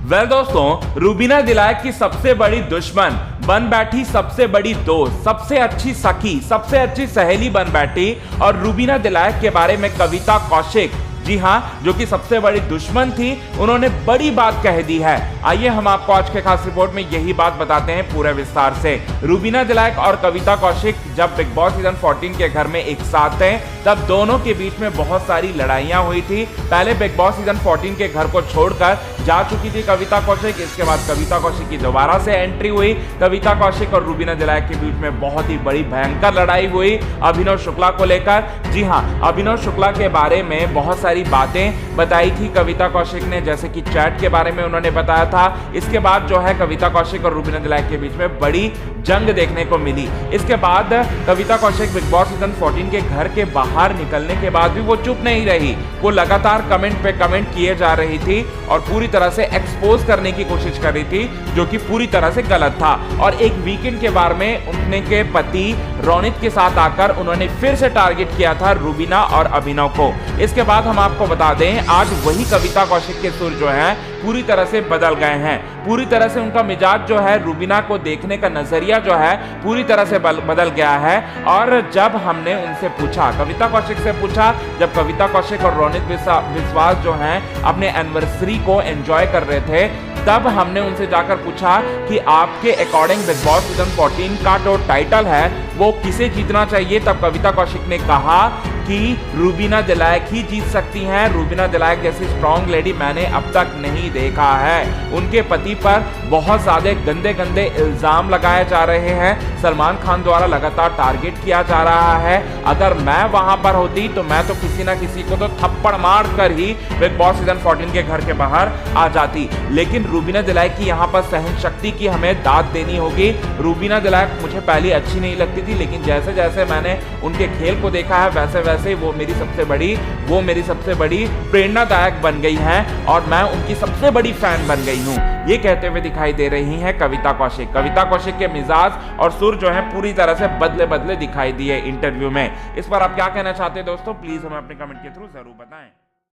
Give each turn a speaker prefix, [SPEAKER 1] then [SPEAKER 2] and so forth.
[SPEAKER 1] दोस्तों, रूबीना दिलाइक की सबसे बड़ी दुश्मन बन बैठी सबसे बड़ी दोस्त, सबसे अच्छी सखी, सबसे अच्छी सहेली बन बैठी और रूबीना दिलाइक के बारे में कविता कौशिक, जी हां, जो कि सबसे बड़ी दुश्मन थी, उन्होंने बड़ी बात कह दी है। आइए हम आपको आज के खास रिपोर्ट में यही बात बताते हैं पूरे विस्तार से। रूबीना दिलाइक और कविता कौशिक जब बिग बॉस सीजन 14 के घर में एक साथ थे, तब दोनों के बीच में बहुत सारी लड़ाइयां हुई थी। पहले बिग बॉस सीजन 14 के घर को छोड़कर जा चुकी थी कविता कौशिक, इसके बाद कविता कौशिक की दोबारा से एंट्री हुई। कविता कौशिक और रूबीना दिलाइक के बीच में बहुत ही बड़ी भयंकर लड़ाई हुई अभिनव शुक्ला को लेकर। जी हां, अभिनव शुक्ला के बारे में बहुत सारी बातें बताई थी कविता कौशिक ने, जैसे कि चैट के बारे में उन्होंने बताया था। इसके बाद जो है कविता कौशिक और रूबीना दिलाइक के बीच में बड़ी जंग देखने को मिली। इसके बाद कविता कौशिक बिग बॉस सीजन 14 के घर के बाहर निकलने के बाद भी वो चुप नहीं रही, वो लगातार कमेंट पे कमेंट किए जा रही थी और पूरी तरह से एक्सपोज करने की कोशिश कर रही थी, जो कि पूरी तरह से गलत था। और एक वीकेंड के बारे में उनके पति रोनित के साथ आकर उन्होंने फिर से टारगेट किया था रूबीना और अभिनव को। इसके बाद हम आपको बता दें, आज वही कविता कौशिक के सुर जो है पूरी तरह से बदल गए हैं। पूरी तरह से उनका मिजाज जो है, रूबीना को देखने का नजरिया जो है पूरी तरह से बदल गया है। और जब हमने उनसे पूछा, कविता कौशिक से पूछा, जब कविता कौशिक और रोनित विश्वास जो हैं अपने एनिवर्सरी को एंजॉय कर रहे थे, तब हमने उनसे जाकर पूछा कि आपके अकॉर्डिंग बिग बॉस सीजन 14 का जो टाइटल है वो किसे जीतना चाहिए। तब कविता कौशिक ने कहा कि रूबीना दिलाइक ही जीत सकती हैं। रूबीना दिलाइक जैसी स्ट्रॉन्ग लेडी मैंने अब तक नहीं देखा है। उनके पति पर बहुत ज्यादा गंदे गंदे इल्जाम लगाए जा रहे हैं, सलमान खान द्वारा लगातार टारगेट किया जा रहा है। अगर मैं वहां पर होती तो मैं तो किसी ना किसी को तो थप्पड़ मार कर ही बिग बॉस सीजन 14 के घर के बाहर आ जाती। लेकिन रूबीना दिलाइक की यहाँ पर सहन शक्ति की हमें दाद देनी होगी। रूबीना दिलाइक मुझे पहले अच्छी नहीं लगती थी, लेकिन जैसे जैसे मैंने उनके खेल को देखा है वैसे वैसे वो मेरी सबसे बड़ी प्रेरणादायक बन गई हैं और मैं उनकी सबसे बड़ी फैन बन गई हूं। ये कहते हुए दिखाई दे रही हैं कविता कौशिक। कविता कौशिक के मिजाज और सुर जो है पूरी तरह से बदले दिखाई दिए इंटरव्यू में। इस पर आप क्या कहना चाहते हैं दोस्तों, प्लीज हमें अपने कमेंट के थ्रू जरूर बताएं।